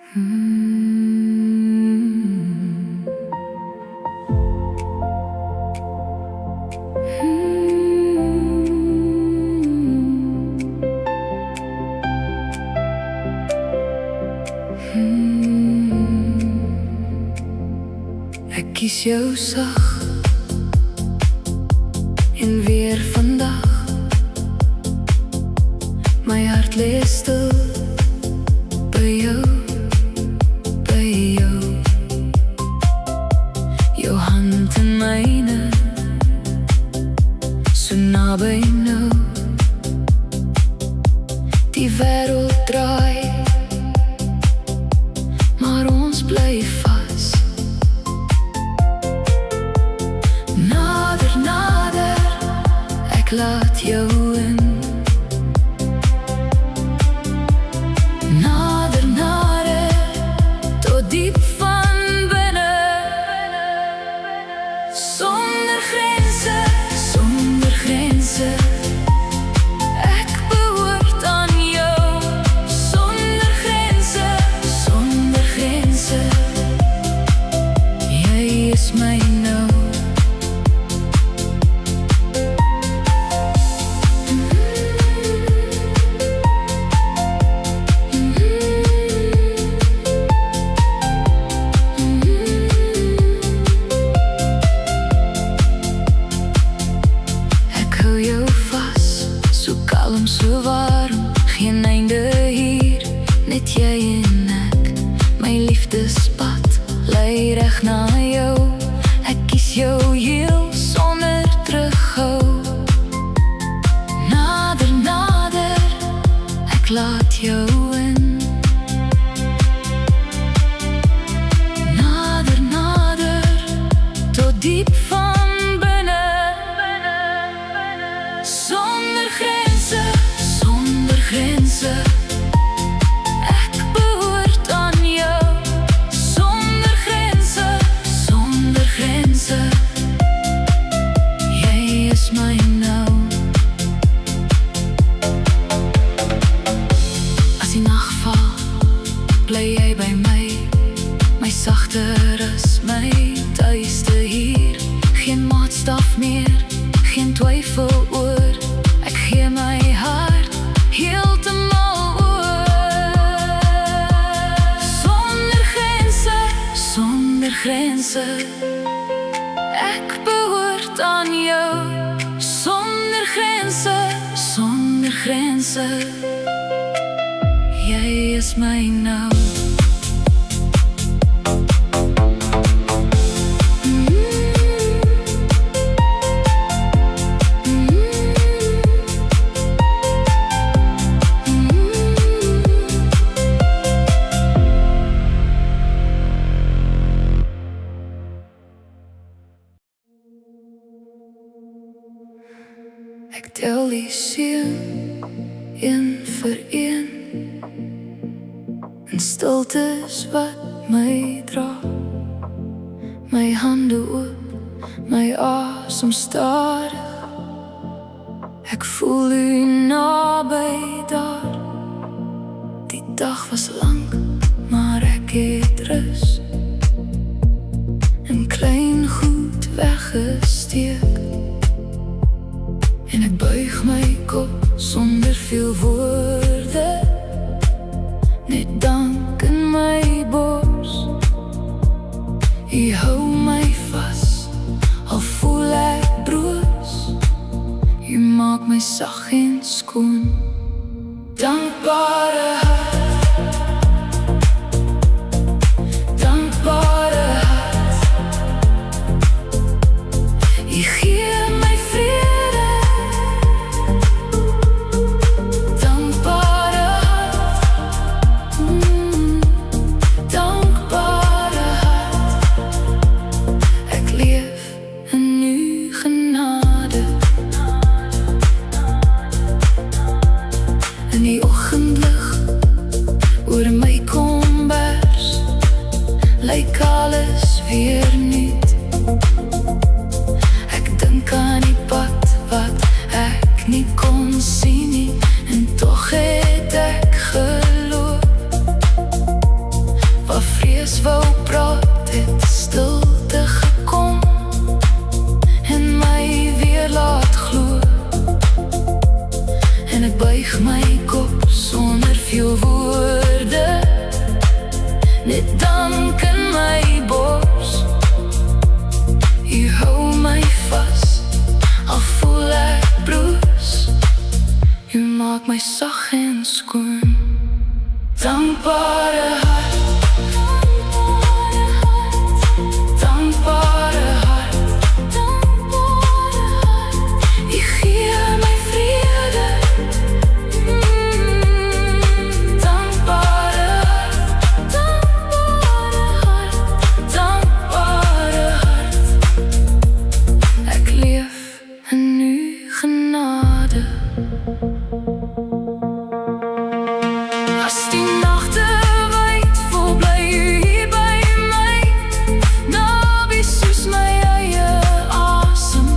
Ek kies jou sag en weer vandag. My hart lê stil by jou, by jou. Jou hand in myne, so naby nou. Die wêreld draai, maar ons bly vas. Nader, nader, ek laat jou in. Nader, nader, tot diep van binne. Sonder grense, sonder grense. Ek behoort aan jou. Sonder grense, sonder grense. Jy is my nou. So warm, geen einde hier, net jy en ek. My liefdespad lei reg na jou. Ek kies jou heel sonder terughou. Nader, nader, ek laat jou in. Nader, nader, tot diep van binne. Sonder grense, sonder grense. Ek behoort aan jou. Sonder grense, sonder grense. Jy is my nou. As die nag val, bly jy by my. My sagte rus, my tuiste hier. Geen maatstaf meer, geen twyfel oor. Ek gee my hart heeltemal oor. Sonder grense, sonder grense. Ek behoort aan jou. Sonder grense, sonder grense. Jy is my nou. Ek tel die seën een vir een, en stiltes wat my dra. My hande oop, my asem stadig. Ek voel u naby daar. Die dag was lank, maar ek het rus. En klein goed weggesteek. En ek buig my kop sonder veel woorde. Net dank in my bors. U hou my vas, al voel ek broos. U maak my sag en skoon. Dankbare hart, dankbare hart. U gee my vrede. Dankbare hart, dankbare hart. Ek leef in u genade. In die oggendlig oor my kombers lyk alles weer nuut. Ek dink aan die pad wat ek nie kon sien nie, en tog het ek geloop. net dank in my bors. U hou my vas, al voel ek broos. U maak my sag en skoon. Dankbare hart, dankbare hart, dankbare hart. U gee my vrede. Dankbare hart, dankbare hart. Ek leef in u genade. As die nagte wyd vol, bly u hier by my, naby soos my eie asem.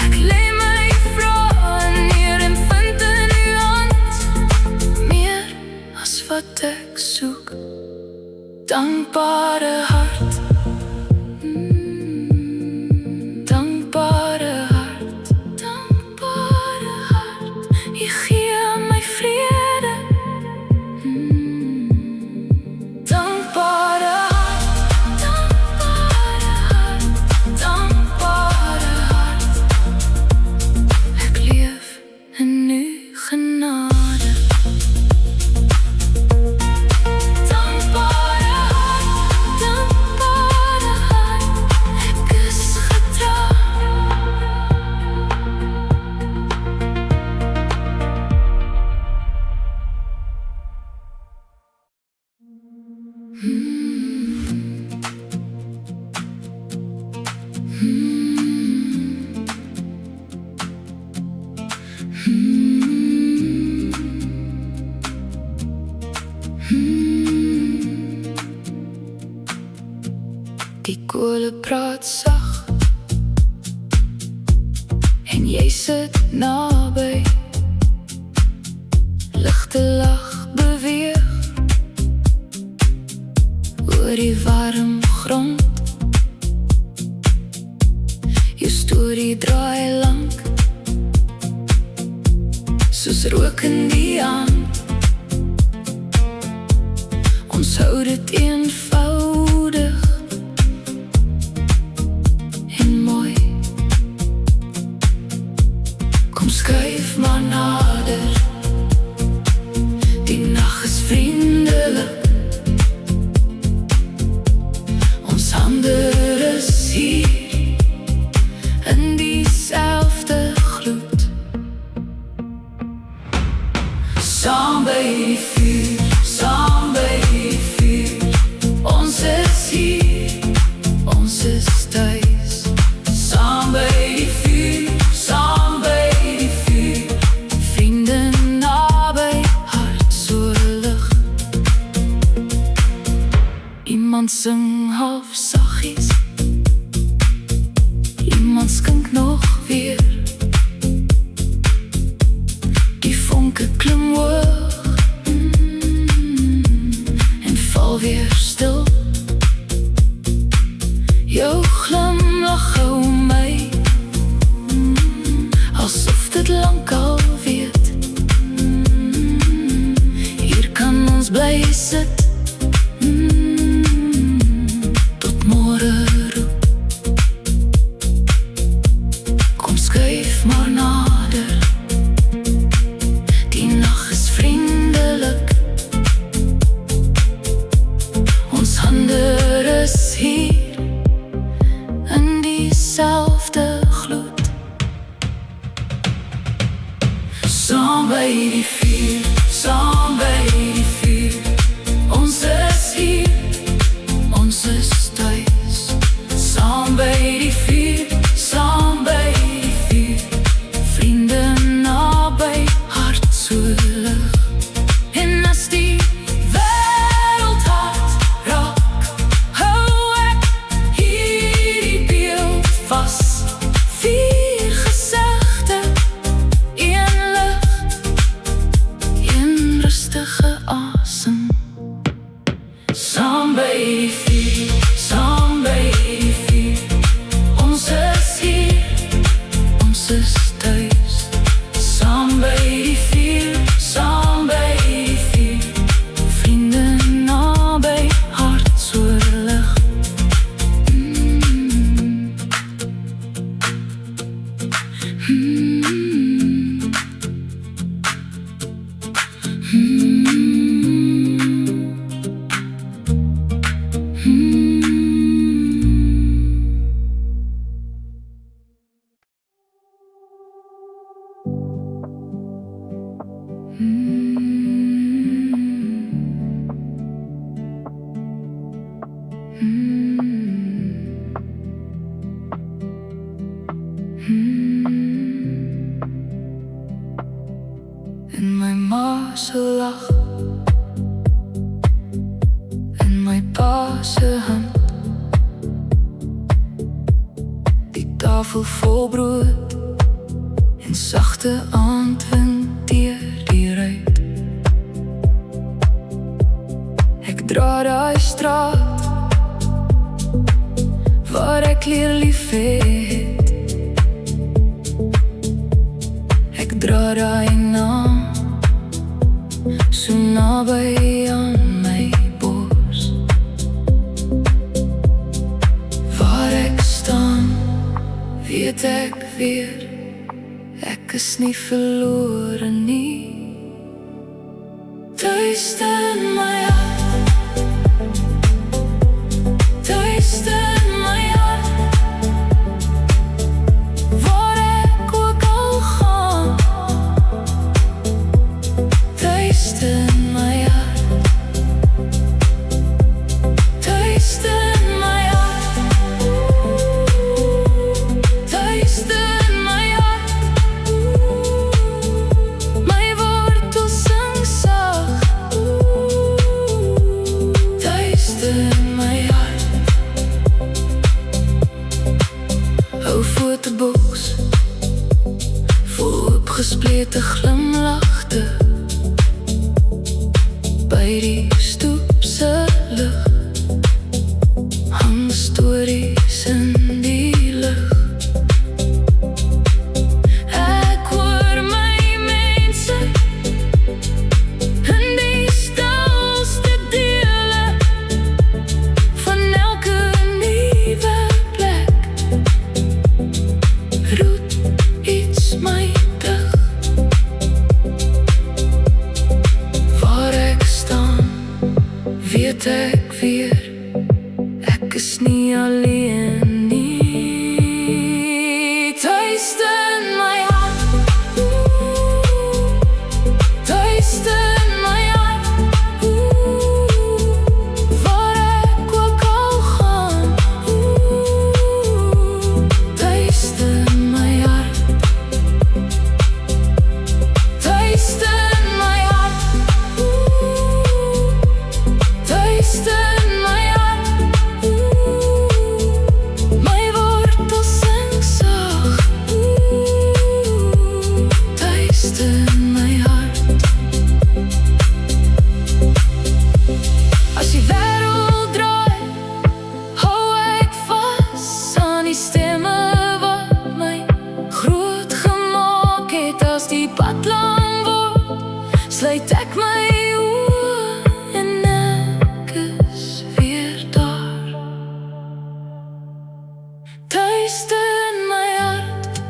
Ek lê my vrae neer en vind in u hand meer as wat ek soek. Dankbare hart, dankbare hart, dankbare hart. U gee my vrede. Dankbare hart, dankbare hart, dankbare hart. Ek leef in u genade. Dankbare hart, dankbare hart. Ek is getrou. Die kole praat sag en jy sit naby. Ligte lag beweeg oor die warm grond. Jou storie draai lank soos rook in die aand. Ons hou dit eenvoudig en mooi. Kom skuif maar nader. Die nag is vriendelik. Ons hande is hier in dieselfde gloed. Saam by die vuur, saam by die vuur. Ons is hier, ons is thuis. Saam by die vuur, saam by die vuur. Vriende naby, hart so lig. Iemand sing half saggies, iemand skink nog weer. Die vonke klim hoog en val weer stil. Jou glimlach hou my, asof dit lank al weet. Hier kan ons bly sit tot môre roep. Kom skuif maar nader. Die nag is vriendelik. Ons hande is hier in dieselfde gloed. Saam by die vuur, saam by die vuur. pa se hand. Die tafel vol brood en sagte aandwind deur die ruit. Ek dra daai straat waar ek leer lief het. Ek dra daai naam so naby aan my bors. Waar ek staan, weet ek weer, ek is nie verlore nie. Tuiste in my hart, tuiste in my hart, waar ek ook al gaan. Tuiste in my hart, tuiste in my hart, tuiste in my hart. My wortels sing sag, tuiste in my hart. Ou fotoboks vol opgesplete glimlagte by die stoep se lig. Hang stories in die lug. Ek hoor my mense in die stilste dele van elke nuwe plek. Roep iets my terug. Waar ek staan, weet ek weer, ek is nie alleen nie. Tuiste in my hart, tuiste in my hart, waar ek ook al gaan. Tuiste in my hart, tuiste in my hart, tuiste in my hart. My wortels sing sag, tuiste in my hart. As die wêreld draai, hou ek vas aan die stemme wat my groot gemaak het. As die pad lang word, sluit ek my oë en ek is weer daar. Tuiste in my hart,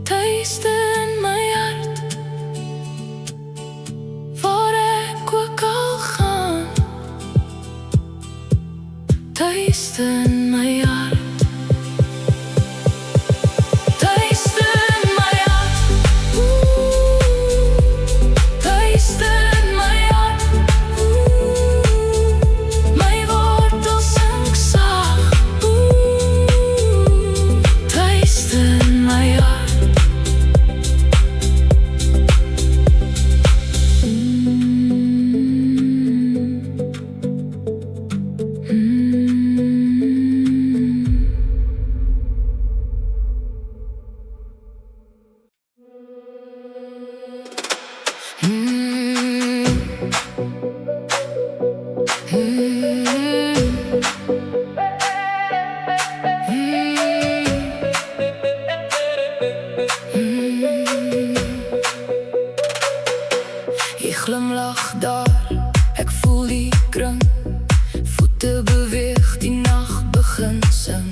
tuiste in my hart, waar ek ook al gaan. Tuiste in my hart, tuiste in my hart, tuiste in my hart. My wortels sing sag, tuiste in my hart. Jy glimlag daar, ek voel die kring. Voete beweeg, die nag begin sing.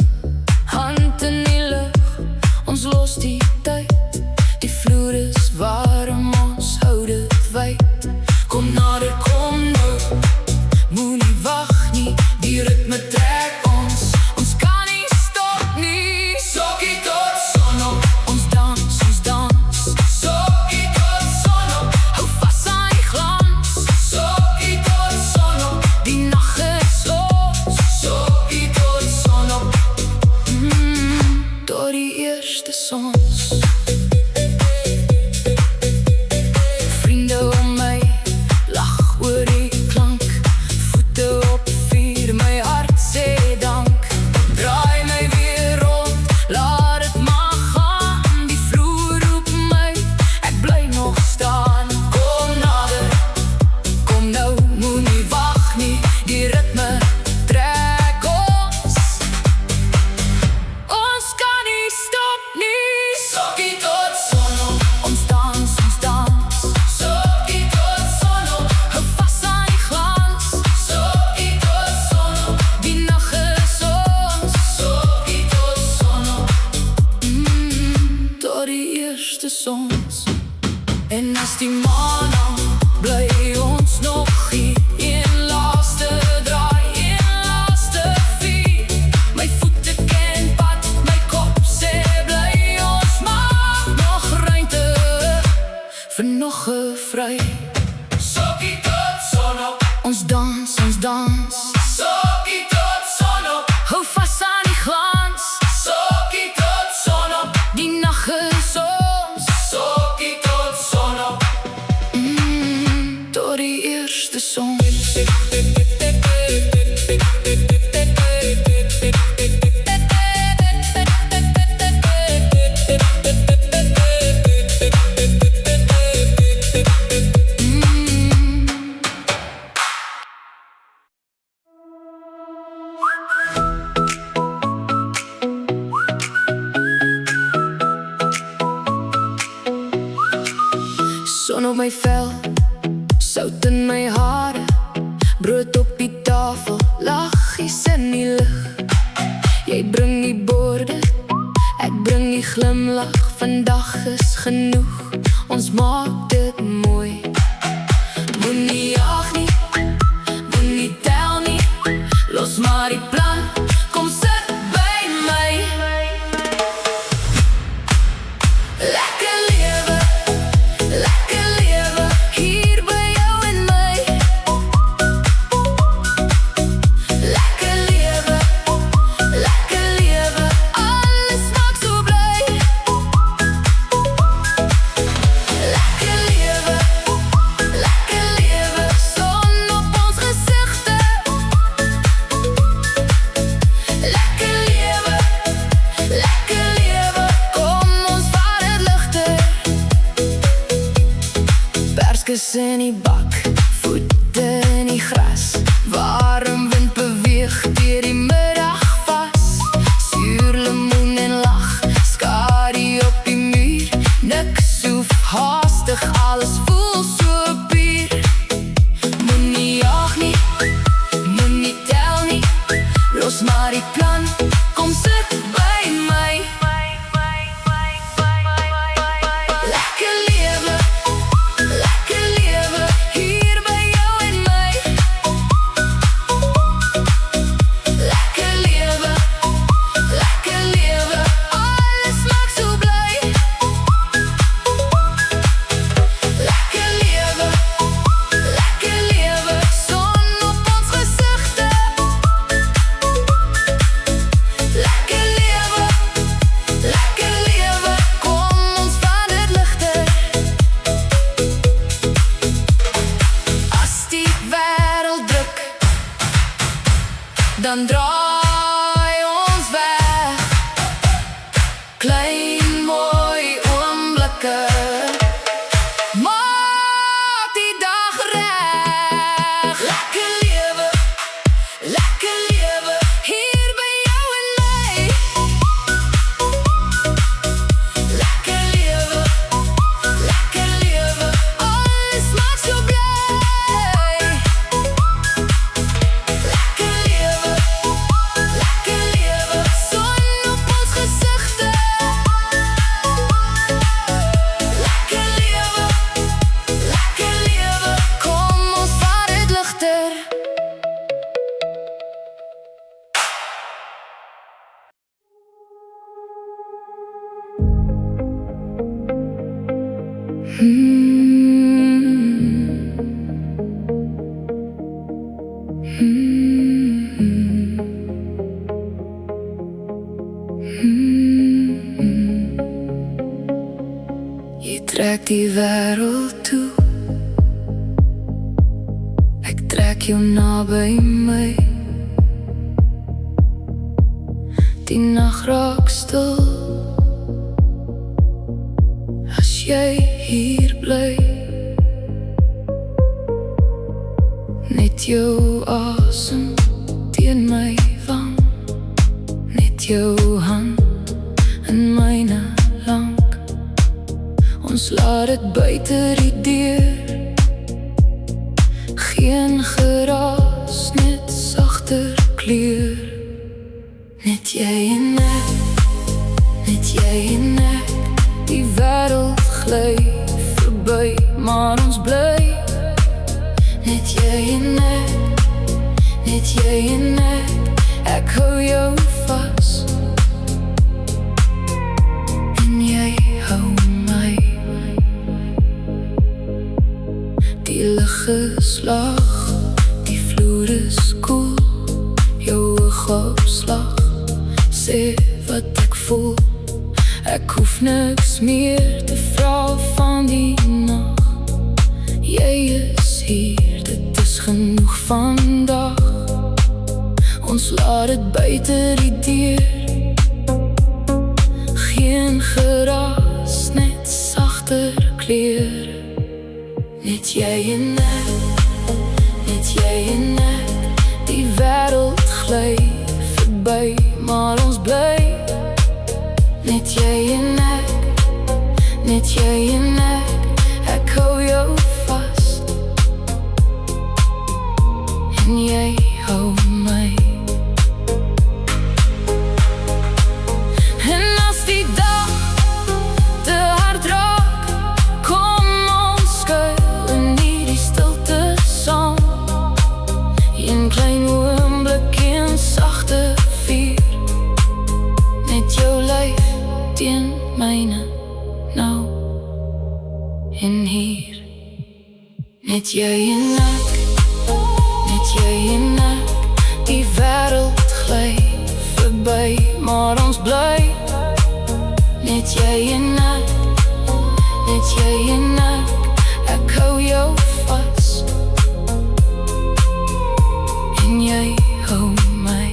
Hand in die lug, ons los die tyd. Die vloer is warm, ons hou dit wyd. Kom nader, kom nou, moenie wag nie. Die ritme trek ons, ons kan nie stop nie. Sokkie tot son op, ons dans, ons dans. Sokkie tot son op, hou vas aan die glans. Sokkie tot son op, die nag is los. Sokkie tot son op, door die eerste sons. eerste son. Son op my vel, sout in my hare, brood op die tafel, laggies in die lug. Jy bring die borde, ek bring die glimlach. Vandag is genoeg, ons maak dit mooi. Moenie jaag nie, moenie tel nie, los maar die plan, kom sit by my. Lekker lewe, lekker lewe, hier by jou en my. Lekker lewe, alles maak so bly. Lekker lewe, son op ons gezichte. Lekker lewe, kom ons vaar het lichter. Perskes in die bak, voete in die gras. Warm wind beweeg deur die middag vas. Suur lemoen en lach, skadu op die muur. Niks hoef haastig, alles voel so puur. Moenie jaag nie, moenie tel nie, los maar die plan, kom sit by my. Lekker lewe, hier by jou en my. Lekker lewe, alles maak so bly. Lekker lewe, son op ons gezichte. Lekker lewe, kom ons vaar het lichter. As die wêreld druk, dan draai ons weg. Klein mooi oomblikke maak die dag reg. Lekker lewe, hier by jou en my. Lekker lewe, alles maak so bly. Lekker lewe, son op ons gezichte. Lekker lewe, kom ons vaar het lichter. Jy trek die wêreld toe, ek trek jou naby my. Die nag raak stil, as jy hier bly. Net jou asem teen my wang, net jou hand in myne lank. Ons laat het buite die deur, geen geraas, net sagter kleur. Net jy en ek, die wêreld gly verby, maar ons bly. Net jy en ek hou jou vas, en jy hou my. Die lig is lag, die vloer is koel, jou oogopslag sê wat ek voel. Ek hoef niks meer te vra van die nacht, jy is hier, dit vandag. Ons laat dit buite die deur. Geen geraas, net sagter kleur. Net jy en ek, net jy en ek. Die wêreld gly verby, maar ons bly. Net jy en ek, net jy en ek. Ek hou jou vas en jy hou my. En as die dag te hard raak, kom ons skuil in hierdie stilte saam. Een klein oomblik en sagte vuur. Net jou lyf teen myne nou en hier. Net jy en ek, net jy en ek. Die wêreld gly verby, maar ons bly. Net jy en ek, net jy en ek. Ek hou jou vas en jy hou my.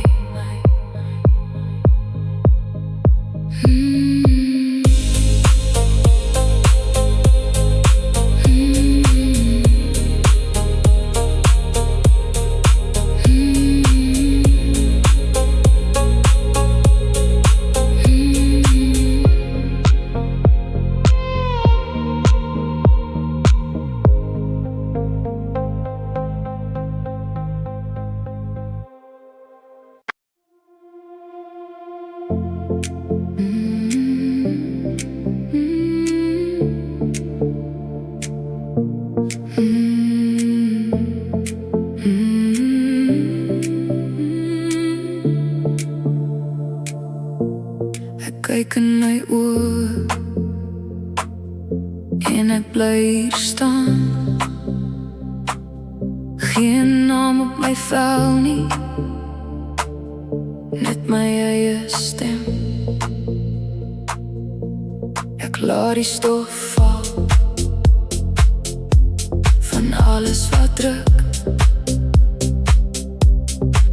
Ek kyk in my oë en ek bly hier staan. Geen naam op my vel nie, net my eie stem. Ek laat die stof val van alles wat druk.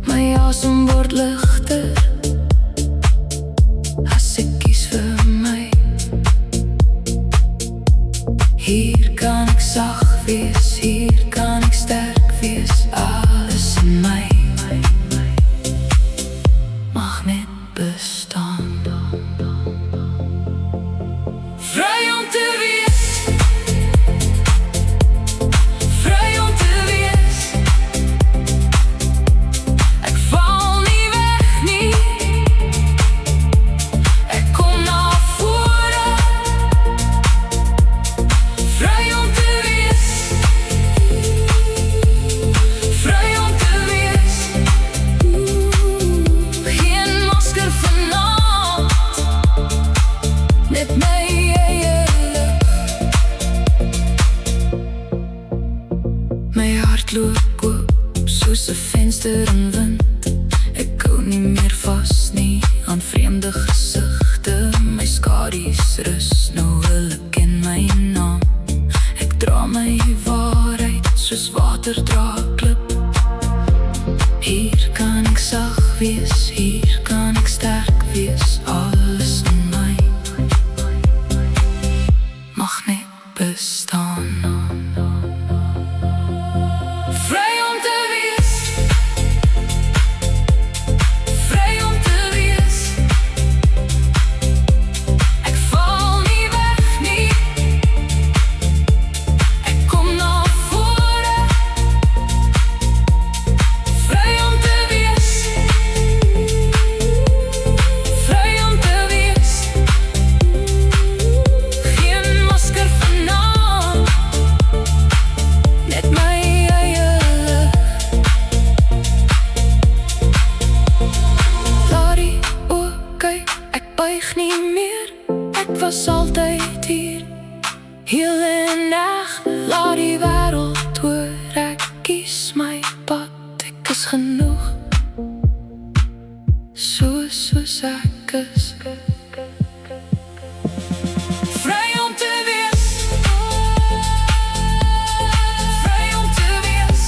My asem word ligter as ek kies vir my. Hier kan ek sag wees, hier kan ek sterk wees. Alles in my mag net bestaan. Vry om te wees, vry om te wees. Ek val nie weg nie, ek kom na vore. Vry om te wees, vry om te wees. Geen masker vanaand, net my eie lig. My hart loop oop soos 'n venster in wind. Ek hou nie meer vas nie aan vreemde gesigte. My skadu's rus nou, hulle ken my naam. Ek dra my waarheid soos water dra klip. Hier kan ek sag wees, hier kan ek sterk wees. Alles in my mag net bestaan. Vry om te wees, vry om te wees. Ek val nie weg nie, ek kom na vore. Vry om te wees, vry om te wees. Geen masker vanaand, net my eie lig. Laat die oë kyk, ek buig nie meer. Ek was altyd hier, heel en nag. Laat die wêreld hoor, ek kies my pad. Ek is genoeg, soos ek is. Vry om te wees, vry om te wees.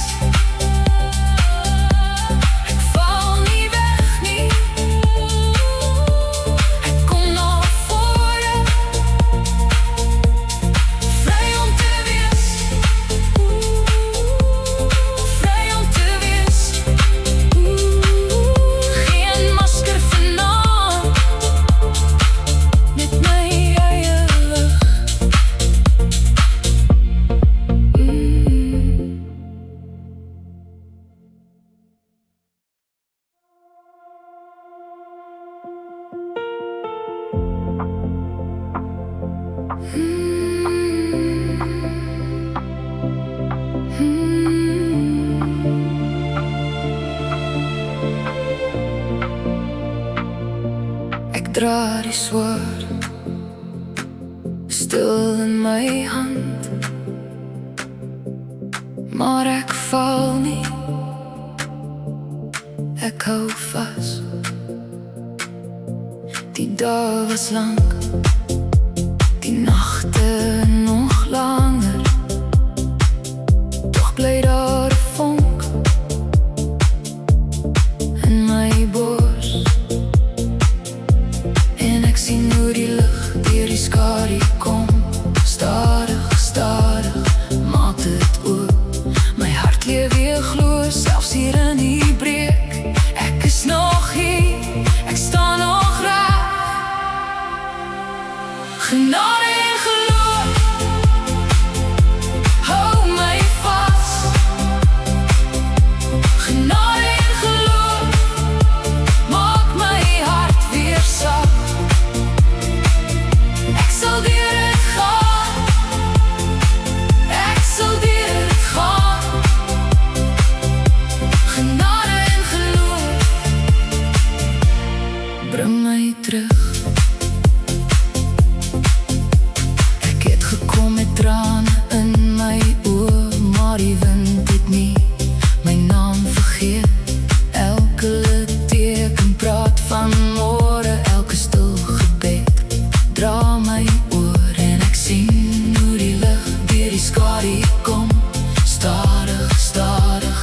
dra die swaard stil in my hand, maar ek val nie, ek hou vas. Die dae was lank, die nagte nog langer, toch bly daar 'n vonk in my bors, en ek sien hoe die lig deur die skadu kom. Stadig, stadig, maak dit oop. My hart leef weer glo, selfs hier in die breek. Ek is nog hier, ek staan nog reg. Genade en geloof, hou my vas. Genade en geloof, maak my hart weer sag. Ek sal deur dit gaan, ek sal deur dit gaan. Genade en geloof, bring my terug. Ek het gekom met trane in my oë, maar die wind het nie my naam vergeet. Elke litteken praat van môre, elke stil gebed dra my oor, en ek sien hoe die lig deur die skadu kom. Stadig, stadig,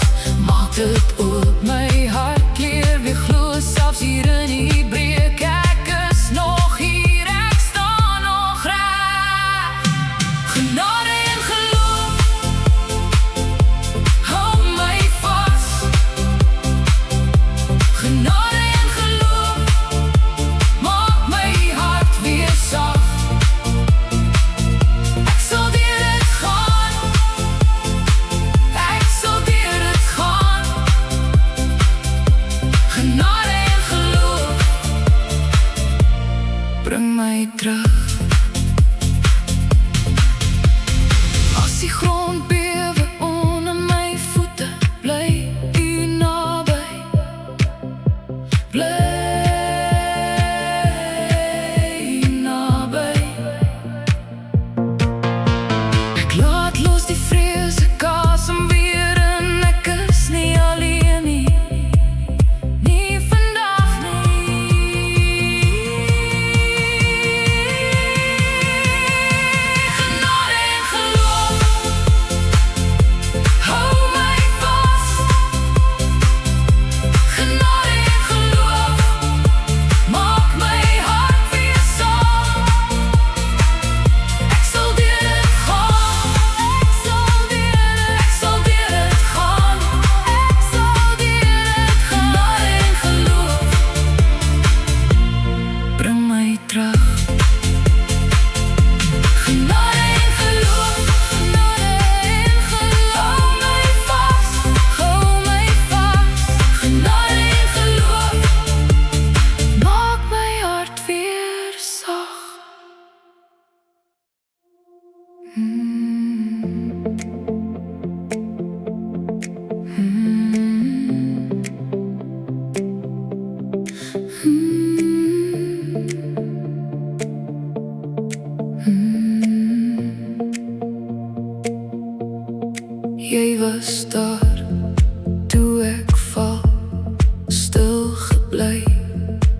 maak dit oop. My hart leer weer glo, selfs hier in die breek. Ek is nog hier, ek staan nog reg. Genade en geloof, hou my vas. Genade en geloof, maak my hart weer sag. Ek sal deur dit gaan, ek sal deur dit gaan. Genade en geloof, bring my terug. As die grond bewe onder my voete, bly U naby. Bly U naby. Ek laat los die vrees, ek asem weer in. Ek is nie alleen nie, nie vandag nie. Genade en geloof, hou my vas. Genade en geloof, maak my hart weer sag. Ek sal deur dit gaan, ek sal deur dit gaan. Ek sal deur dit gaan. Genade en geloof, bring my terug. Genade en geloof, hou my vas, hou my vas. Genade en geloof, maak my hart weer sag. Jy was daar toe ek val, stil gebly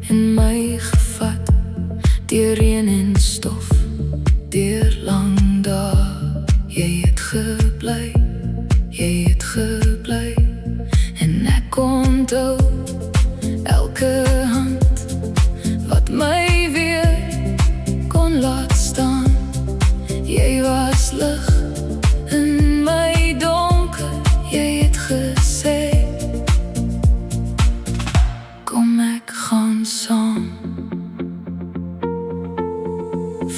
en my gevat. Deur reën en stof, deur lang dae. Jy het gebly, jy het gebly. En ek onthou elke hand wat my weer kon laat staan. Jy was lig in my donker, jy het gesê, kom ek gaan saam.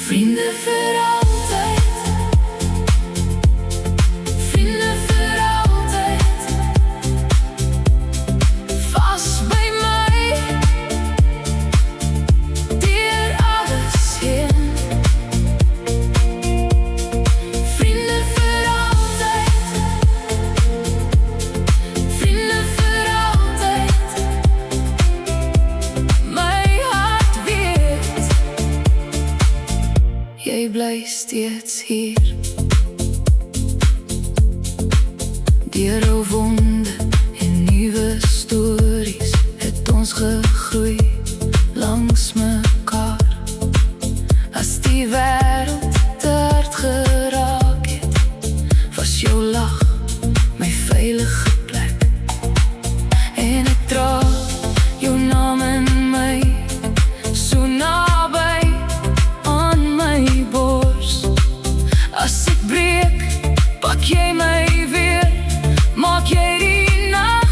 Vriende vir altyd, vriende vir altyd, vas steeds hier. Deur ou wonde en nuwe stories het ons gegroei langs mekaar. As die wêreld te hard geraak het, was jou lag my veilige plek. En ek dra jou naam in my, so naby aan my bors. As ek breek, pak jy my weer, maak jy die nag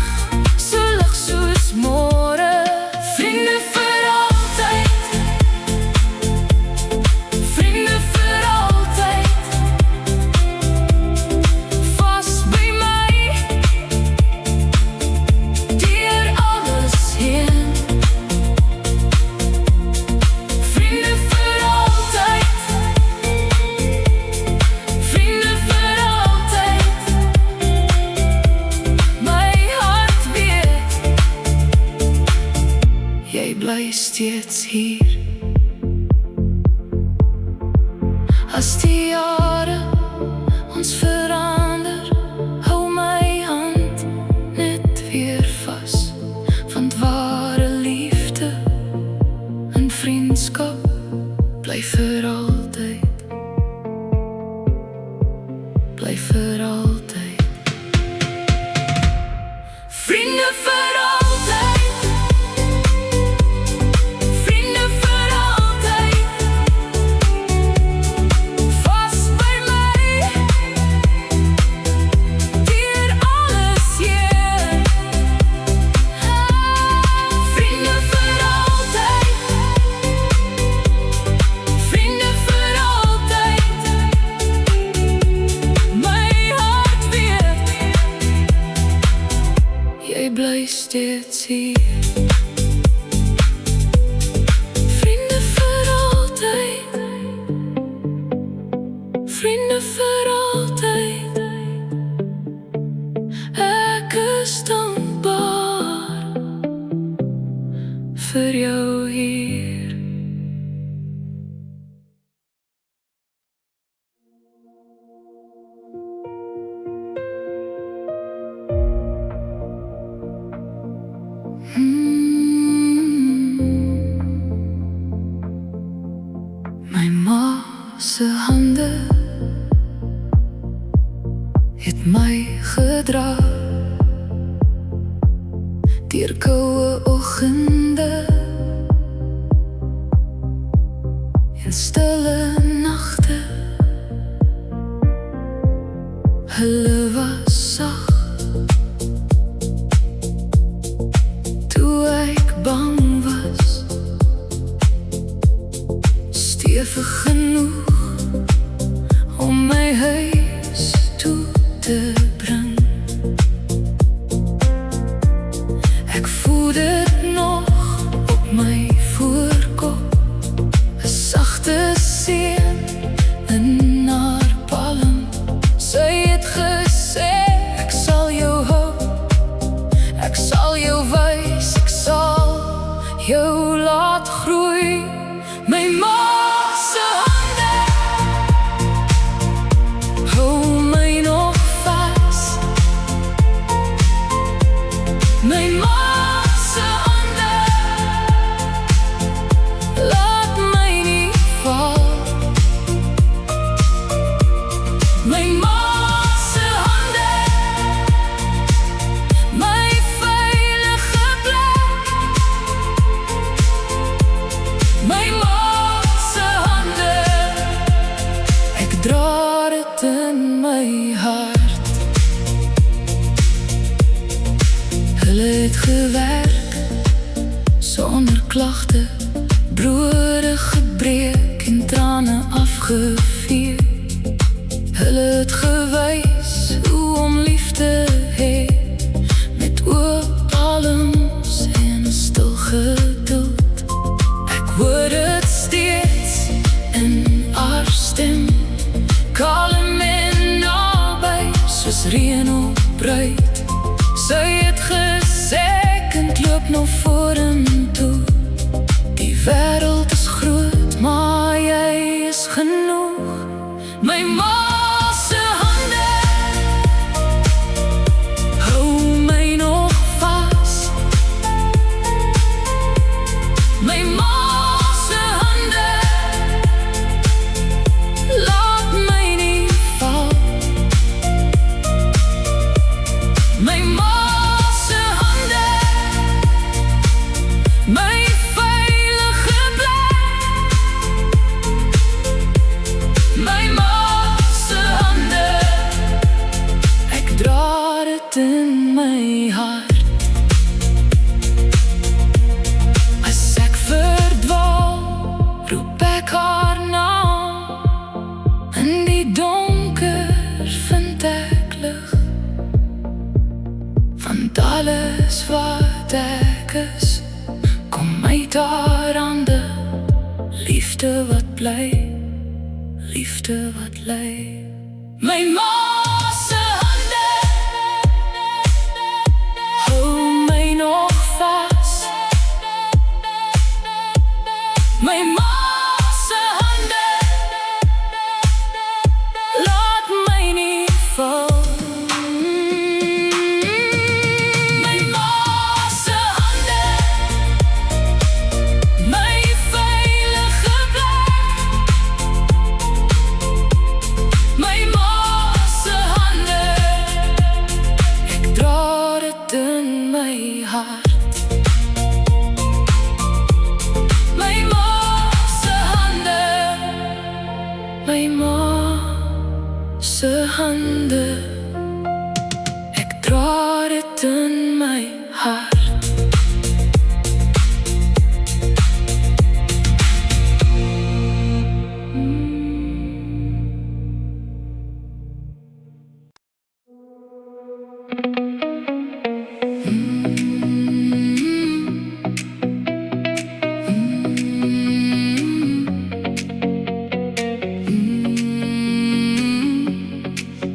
so lig soos môre. Vriende vir altyd, vriende vir altyd, vas by my, deur alles heen. Vriende vir altyd, vriende vir altyd, my hart weet, jy bly steeds hier. As die jare ons verander, hou my hand net weer vas. Want ware liefde en vriendskap bly vir altyd, bly vir altyd. Vriende vir altyd, vriende vir altyd, vas by my, deur alles heen. Vriende vir altyd, vriende vir altyd, my hart weet, jy bly steeds hier. Vriende vir altyd, vriende vir altyd, ek is dankbaar vir jou hier. My ma se hande het my gedra deur koue oggende en stille nagte. Hulle was sag toe ek bang was, stewig genoeg om my huis toe te bring. Ek voel dit nog op my voorkop, 'n sagte seën in haar palm. Sy het gesê, ek sal jou hou, ek sal jou wys, ek sal jou laat groei. My ma se hande hou my nog vas. My ma se hande laat my nie val. My ma se hande, my veilige plek. My ma se hande, ek dra dit in my hart. Hulle het gewerk sonder klagte, brode gebreek en trane afgevee. Hulle het gewys hoe om lief te hê, met oop palms en stil geduld. Ek hoor dit steeds in haar stem, kalm en naby, soos reën op bruid. Sy het gesê, kind loop nou vorentoe. Die wêreld is groot, maar jy is genoeg. My ma se hande, my veilige plek. My ma se hande, ek dra dit in my hart. As ek verdwaal, roep ek haar naam. In die donker vind ek lig. Want alles wat ek is, kom uit haar hande. Liefde wat bly, liefde wat lei. My ma se hande hou my nog vas. My ma se hande laat my nie val. My ma se hande, my veilige plek. My ma se hande, ek dra dit in my hart. My ma se hande, my ma se hande, ek dra dit in my hart.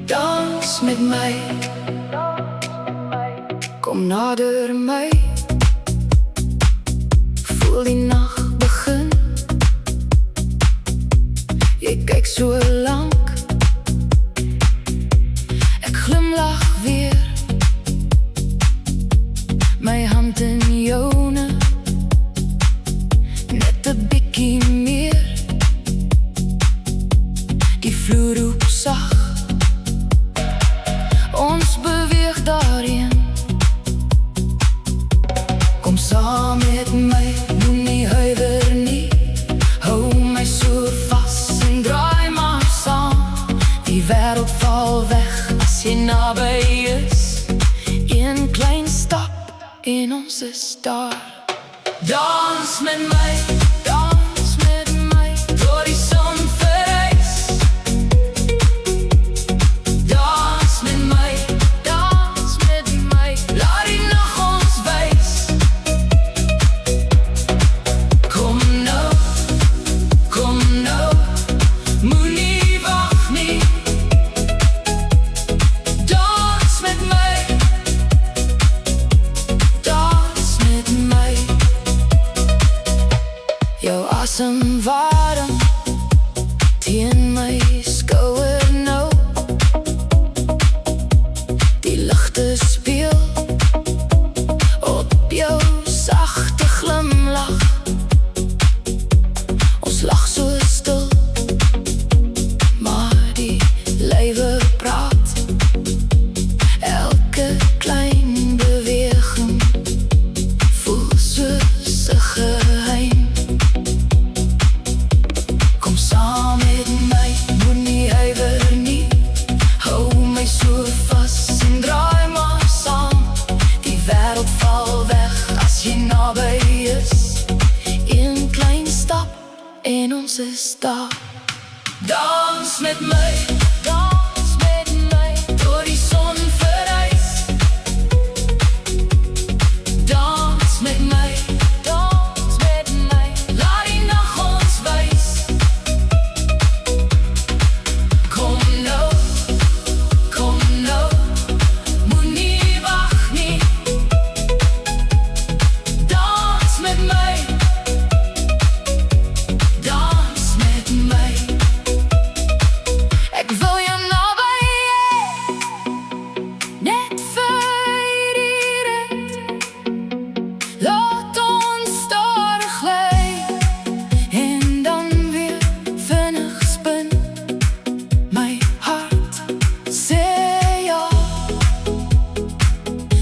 Dans met my, kom nader my. Voel die nacht begin. Jy kyk so lank, ek glimlach weer. My hand in joune, net 'n bietjie meer. Die vloer roep sag, ons beweeg daarheen. Kom saam met my, moenie huiwer nie. Hou my so vas en draai maar saam. Die wêreld val weg as jy naby is. Een klein stap en ons is daar. Dans met my, dans met my, door die son verrys. Dans met my, laat die nag ons wys. Kom nou, moenie wag nie. Dans met my, dans met my. Jou asem warm teen my skouer nou. Die ligte speel op jou sagte glimlach. Ons lag so stil, maar die lywe praat. Elke klein beweging voel soos 'n geheim. Kom saam met my, moenie huiwer nie. Hou my so vas en draai maar saam. Die wêreld val weg as jy naby is. Een klein stap en ons is daar. Dans met my, door die son verrys. Dans met my, laat die nag ons wys. Kom nou, moenie wag nie. Dans met my, dans met my. Ek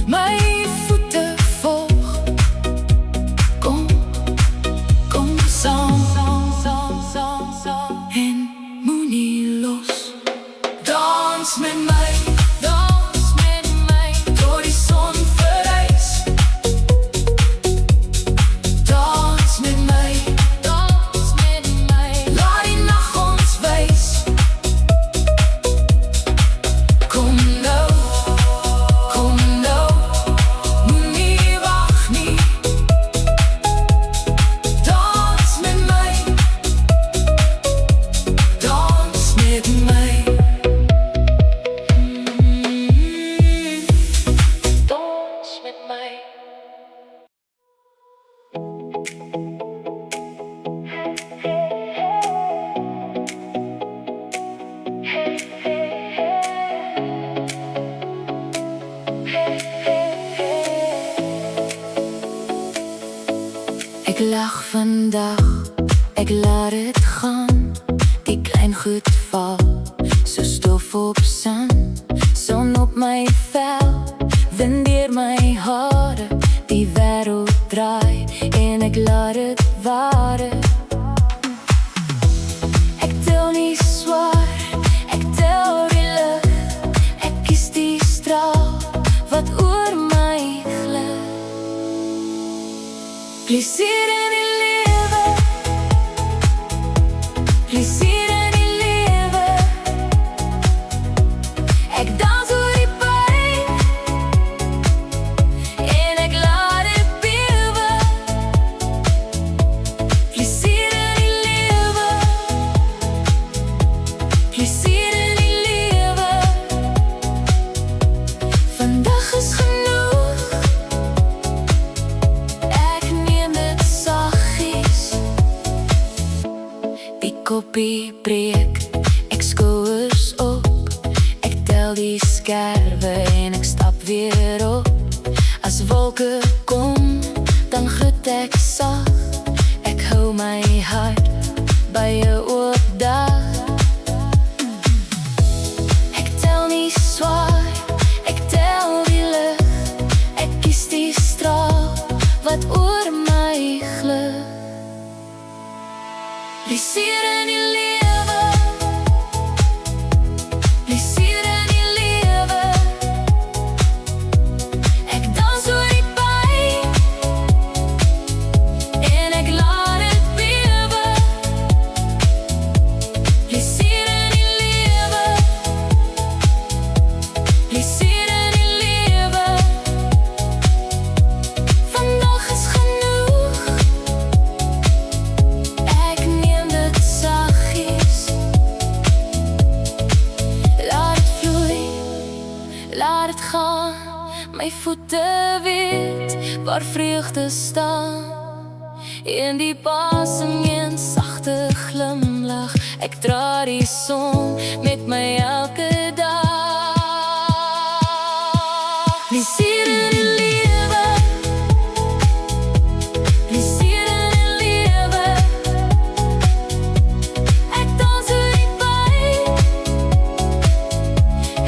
my voete volg. Kom, kom saam en moenie los. Dans met my, door die son verrys. Dans met my, laat die nag ons wys. Kom nou, moenie wag nie. Dans met my, dans met my. Dans met my. Ek lag vandag, ek laat het gaan. Die klein goed val, so stof op sand. Son op my vel, wind deur my hare. Die wêreld draai en ek laat het ware. Ek tel nie swaar, ek tel die lig. Ek kies die straal wat oor my glig. Plesier in die lewe, plesier in die lewe. Ek dans oor die pyn en ek laat dit bewe. Plesier in die lewe, plesier in die lewe. Vandag is genoeg, ek neem dit saggies. Die koppie breek, ek skouers op. Ek tel die skerwe en ek stap weer op. As wolke kom, dan groet ek sag. Ek hou my hart by jou oop dag. Ek tel nie swaar, ek tel die lig. Ek kies die straal wat oor my glig. Plesier in die lewe, plesier in die lewe. Ek dans oor die pyn en ek laat dit bewe. Plesier in die lewe, plesier in die lewe. Vandag is genoeg, ek neem dit saggies. Laat het vloei, laat het gaan. My voete weet waar vreugde staan. In die pasem een sagte glimlach. Ek dra die son met my elke dag. Plesier in die lewe, plesier in die lewe. Ek dans oor die pyn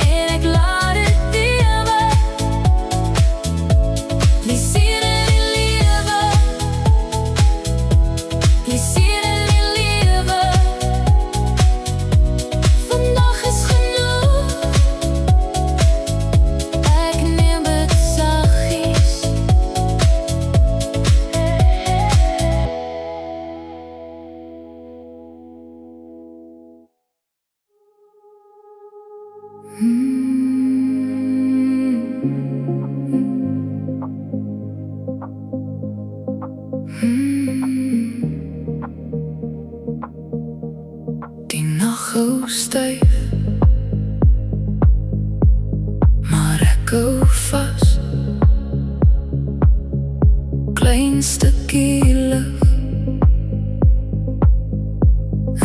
en ek laat dit bewe. Plesier in die lewe, plesier in die lewe. Vandag is genoeg, ek neem dit saggies. Die nag hou styf, maar ek hou vas. Klein stukkie lig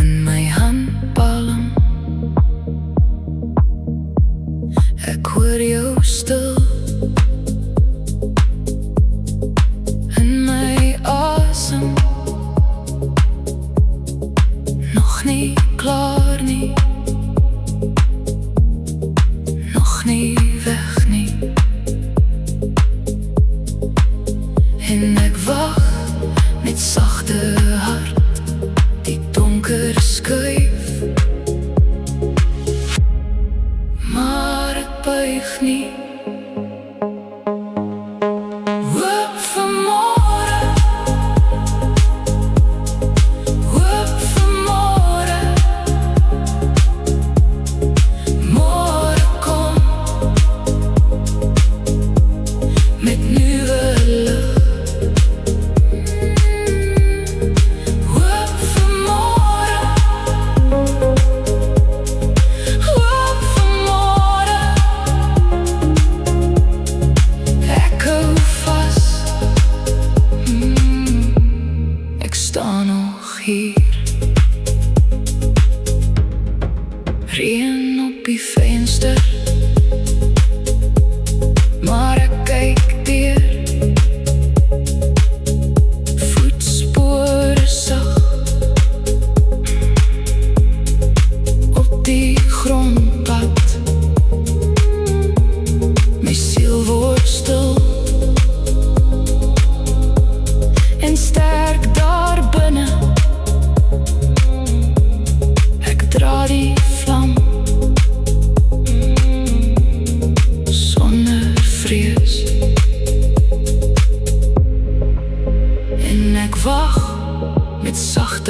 in my handpalm. Ek hoor jou stil in my asem. Nog nie klaar nie, nog nie weg nie.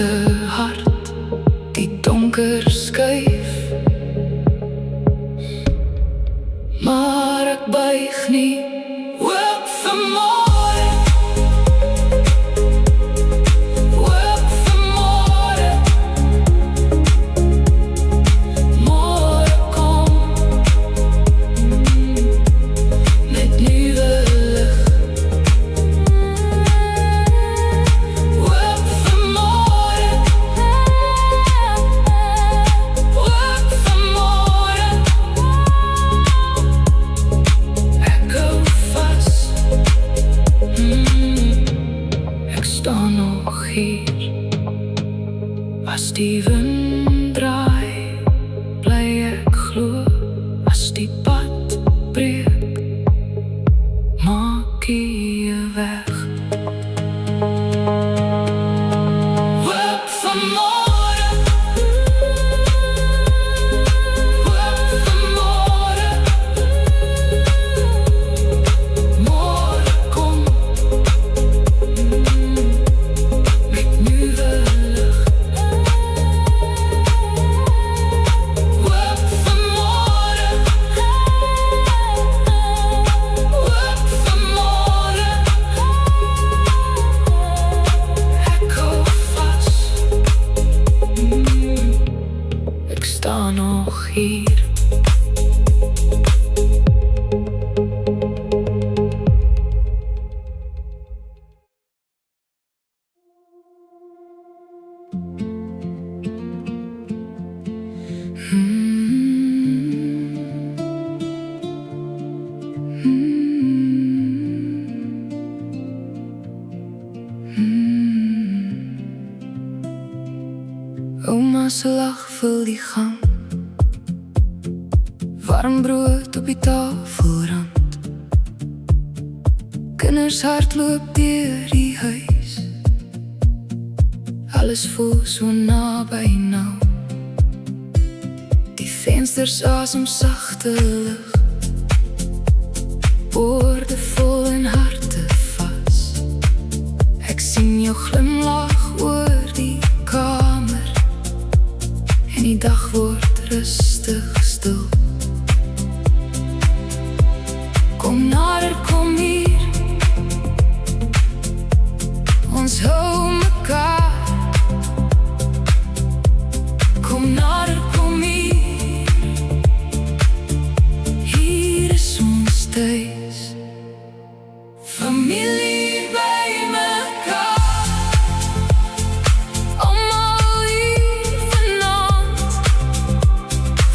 sagte hart die donker skuif. Maar ek buig nie hoop vir môre, hoop vir môre. Môre kom met nuwe lig. Hoop vir môre, hoop vir môre. Ek hou vas, ek staan nog hier. As die wind draai, bly ek glo. As die pad breek, maak jy weg. Hoop vir môre, hoop vir môre. Môre kom met nuwe lig. Hoop vir môre, hoop vir môre. Ek hou vas, ek sta nog hier. Ouma se lag vul die gang, warm brood op die tafelrand. Kinders hardloop deur die huis, alles voel so naby nou. Die vensters asem sagte lug, woorde vol en harte vas. Ek sien jou glimlag oor die kamer en die dag word rustig stil. Kom nader, kom hier, ons hou mekaar. Kom nader, kom hier, hier is ons thuis. Familie by mekaar, almal hier vanaand.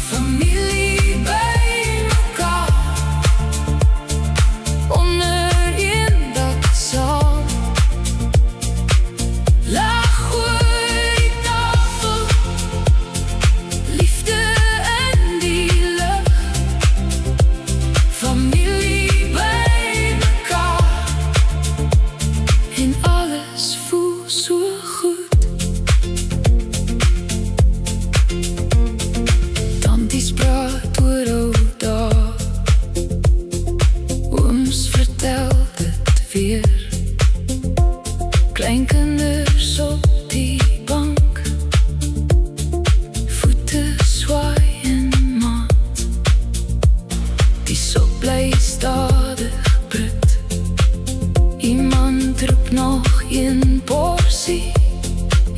Familie by mekaar, onder een dak saam. Lag oor die tafel, liefde in die lug. Familie by mekaar, en alles voel so goed. Tanties praat oor ou dae, ooms vertel dit weer. Kleinkinders op die bank, voete swaai in maat. Die sop bly stadig brut, iemand roep nog een porsie.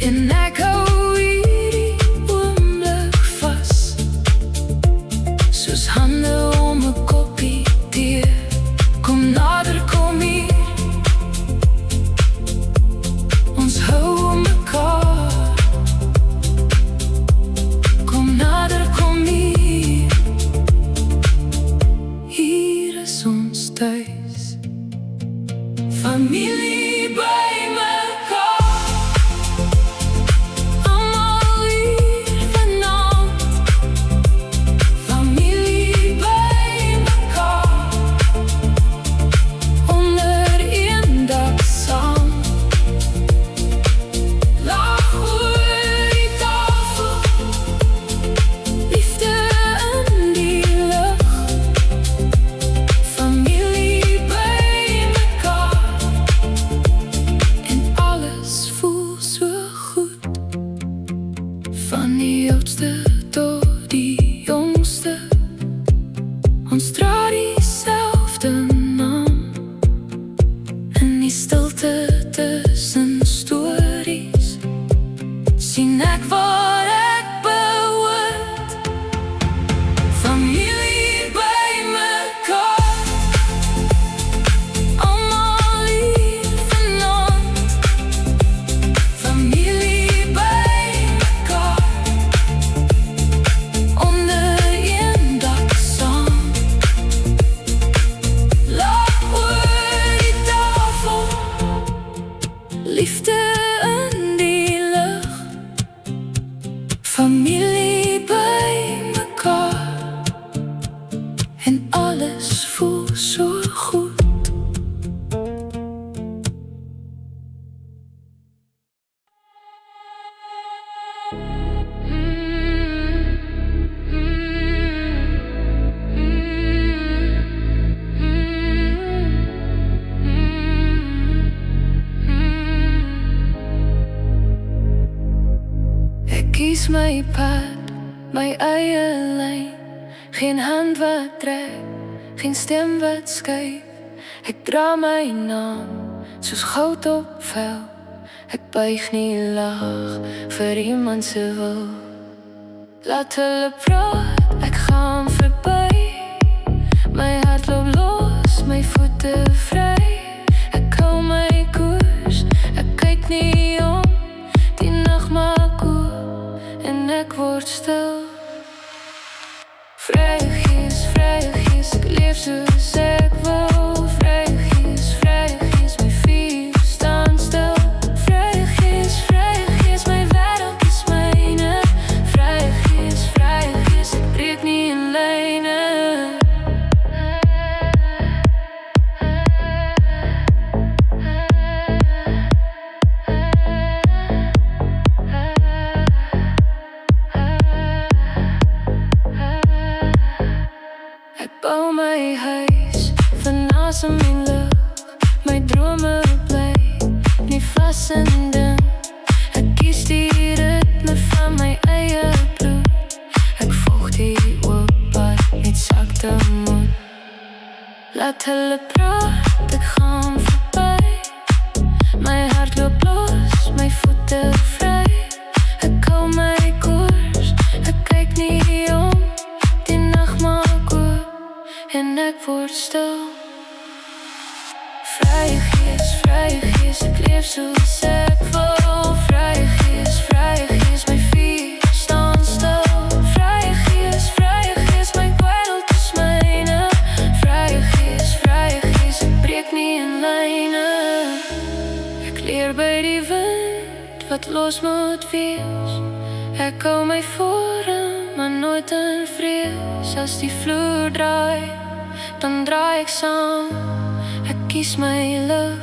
En ek hou hierdie oomblik vas, soos hande om 'n koppie tee. Kom nader, kom hier, ons hou mekaar. Kom nader, kom hier, hier is ons thuis. Familie by mekaar, almal hier vanaand. Familie by mekaar, onder een dak saam. Lag oor die tafel, liefde in die lug. Familie by mekaar, my pad, my eie lyn. Geen hand wat trek, geen stem wat skuif. Ek dra my naam soos goud op vel. Ek buig nie laag vir iemand se wil. Laat hulle praat, ek gaan verby. My hart loop los, my voete vry. Ek hou my koers, ek kyk nie om. Die nag maak oop en ek word stil. Vrye gees, ek leef soos ek wil. Vrye gees, my vier staan stil. Vrye gees, my wêreld is myne. Vrye gees, ek breek nie in lyne. Bou my huis van asem en lug. My drome bly nie vas in ding. Ek kies die ritme van my eie bloed. Ek volg die oop pad, niet sakte moed. Laat hulle praat, ek gaan verby. My hart loop los, my voete vry. Ek hou my koers, ek kyk nie om. Die nag maak oop en ek word stil. Vrye gees, ek leef soos ek wil. Vrye gees, my vier staan stil. Vrye gees, my wêreld is myne. Vrye gees, ek breek nie in lyne. Ek leer by die wind wat los moet wees. Ek hou my vorm, maar nooit in vrees. As die vloer draai, dan draai ek saam. Ek kies my lig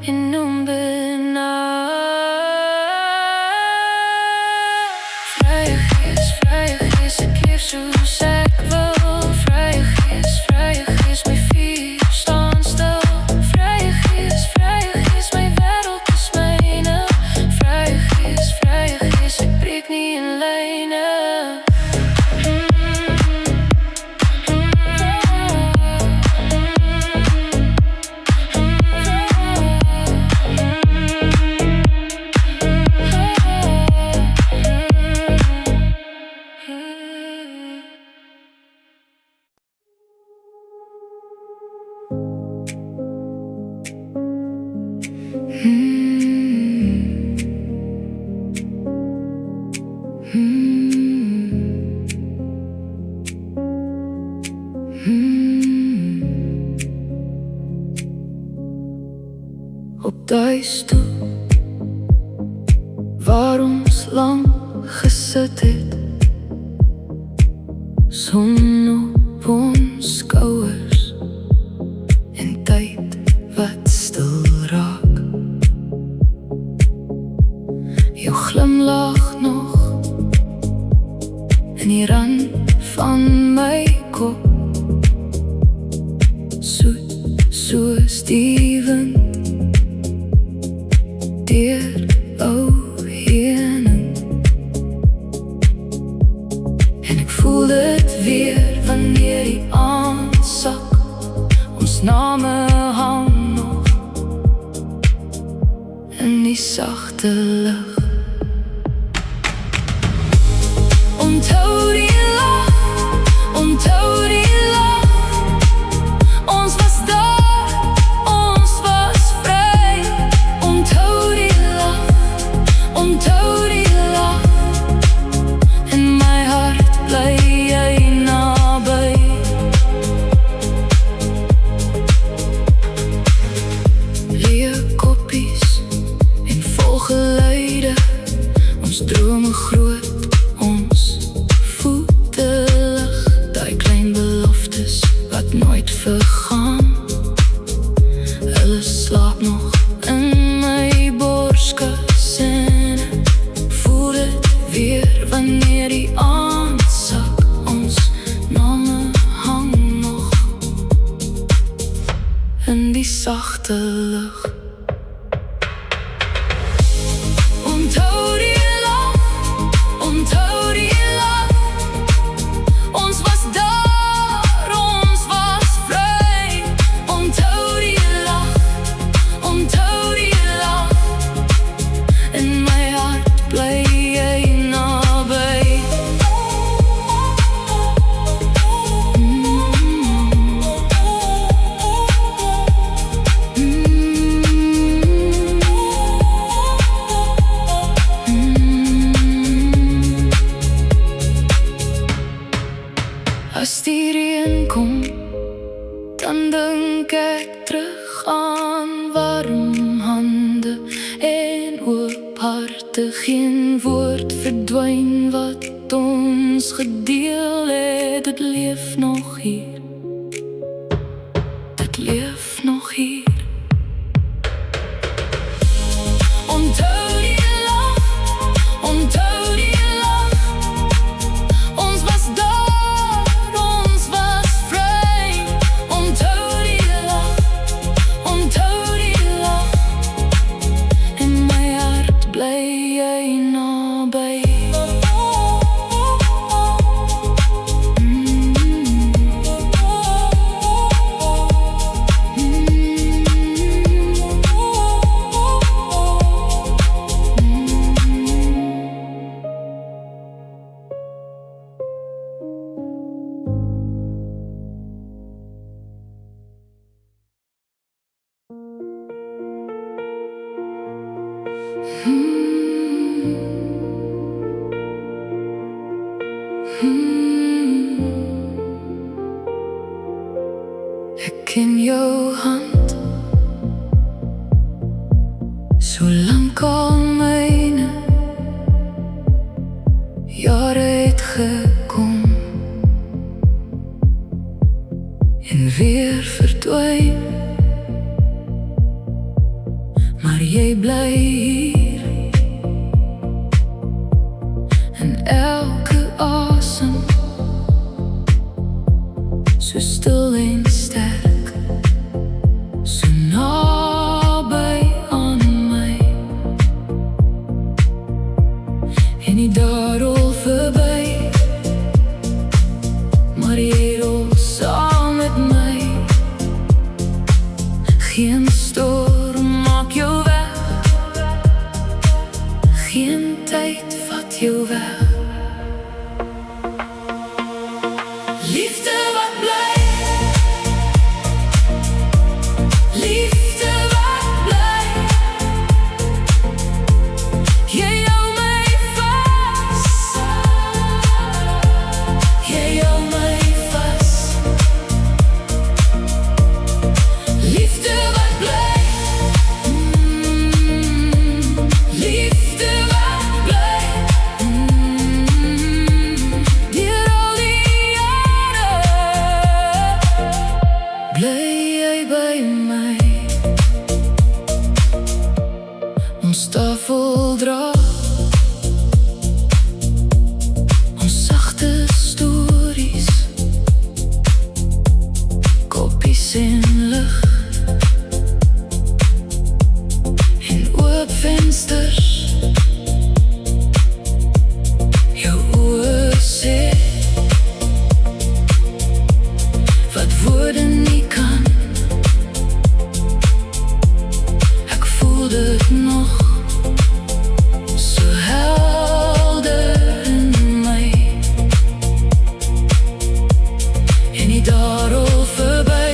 en onbenaam. Vrye gees, ek leef soos ek wil. Vrye gees, my vier staan stil. Vrye gees, my wêreld is myne. Vrye gees, ek breek nie in lyne. Op die stoel waar ons lang gesit het, son op ons skouers en tyd wat stil raak. Jou glimlag nog in die rand van my kop, soet soos die wind deur ou heuning. En ek voel dit weer wanneer die aand sak. Ons name hang nog in die sagte lig. Onthou die lach, onthou die lach. Ons was daar, ons was vry. Onthou die lach, onthou die lach. In my hart bly jy naby. Leë koppies en vol geluide. Ons drome groot, ons voete lig. Daai klein beloftes wat nooit vergaan. Hulle slaap nog in my borskas en voel dit weer wanneer die aand sak. Ons name hang nog in die sagte lig. Onthou die lach, onthou aan warm hande en oop harte. Geen woord verdwyn wat ons gedeel het. Dit leef nog hier. Dit leef nog hier. Onthou die lach, onthou die lach. Ons was daar, ons was vry. Onthou die lach, onthou die lach. In my hart bly jy naby. Ek ken jou hand, so lank al myne jare het gekom en weer verdwyn, maar jy bly hier in elke asem, so stil en sterk, so naby aan my. En die dae rol verby, maar jy rol saam met my. Geen storm maak jou weg, geen tyd vat jou weg. Liefde wat bly, liefde wat bly. Jy hou my vas, jy hou my vas. Liefde wat bly, liefde wat bly. Deur al die jare bly jy by my. Ons tafel dra ons sagte stories, koppies en lig en oop vensters. Jou oë sê wat woorde nie kan. Ek voel dit nog so helder in my. En die dae rol verby,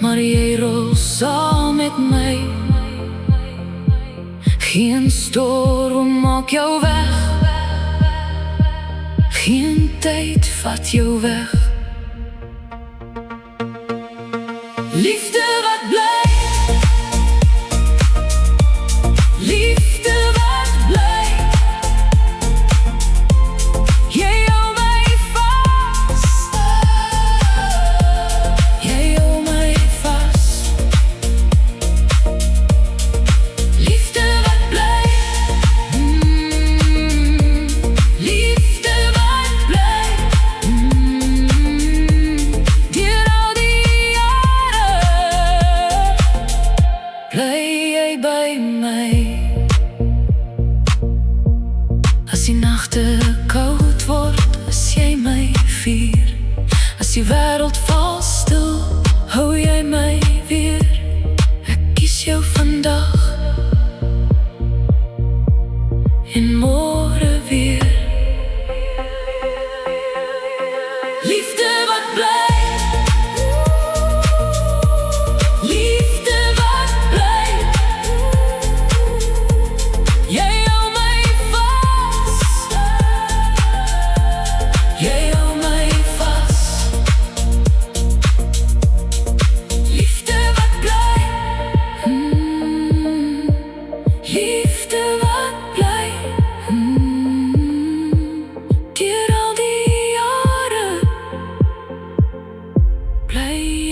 maar jy rol saam met my. Geen storm maak jou weg, geen tyd vat jou weg. Liefde wat bly, liefde wat bly. Jy hou my vas, jy hou my vas. Liefde wat bly, liefde wat bly. Deur al die jare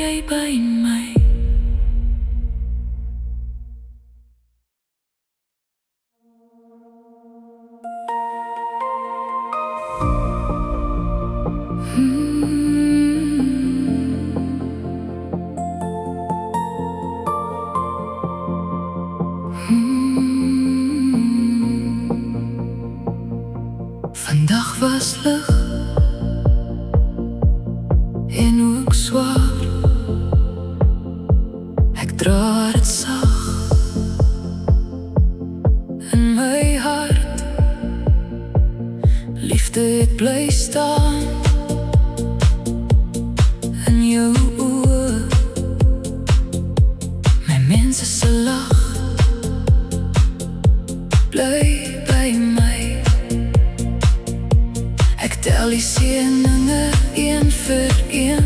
jy by my. Vandag was lig en ook swaar. Ek dra dit sag in my hart. Liefde het bly staan in jou oë. My mense se lag bly by my. Ek tel die seëninge een vir een.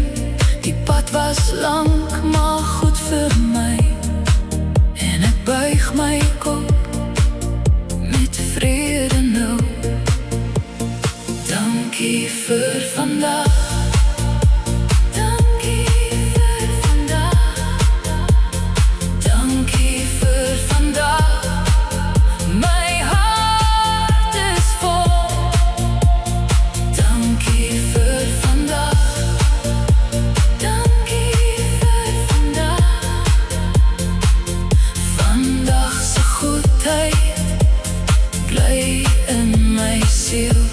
Die pad was lank, maar goed vir my. En ek buig my kop met vrede nou. Dankie vir vandag. Dankie vir vandag. Dankie vir vandag. My hart is vol. Dankie vir vandag. Dankie vir vandag. Vandag se goedheid bly in my siel.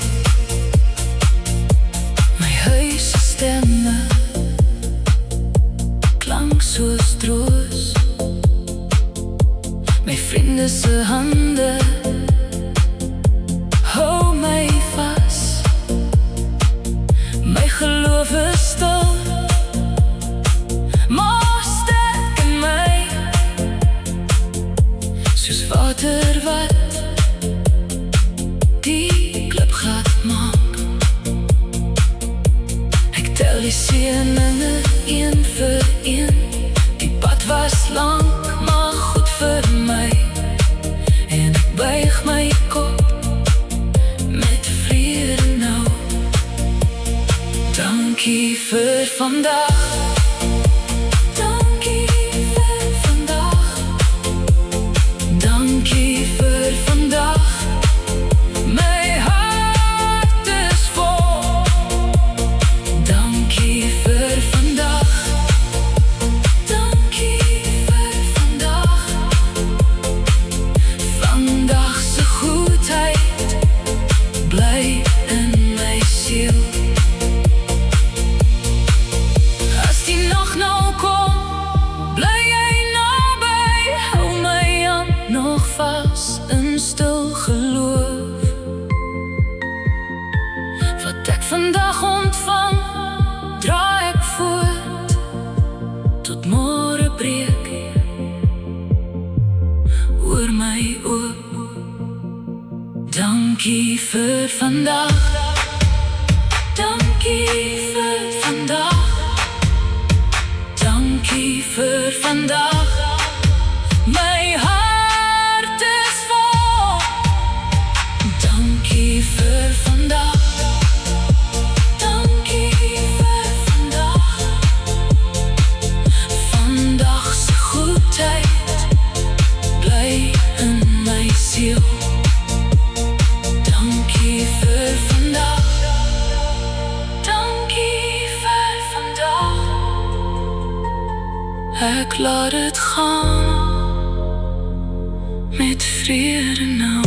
My huis se stemme klank soos troos. My vriende se hande hou my vas. My geloof is stil, maar sterk in my. Soos water wat die klipgat maak. Ek tel die seëninge een vir een. Die pad was lank, maar goed vir my. En ek buig my kop met vrede nou. Dankie vir vandag. Dankie vir vandag. Dankie vir vandag. My hart is vol. Dankie vir vandag. Dankie vir vandag. Vandag se goedheid bly in my siel. As die nag nou kom, bly jy naby. Hou my hand nog vas in stil geloof. Wat ek vandag ontvang, dra ek voort tot môre breek oor my oop. Dankie vir vandag. Dankie vir vandag. Dankie vir vandag. My hart is vol. Dankie vir vandag. Dankie vir vandag. Vandag se goedheid bly in my siel. Dankie vir vandag. Dankie vir vandag. Ek laat dit gaan met vrede nou.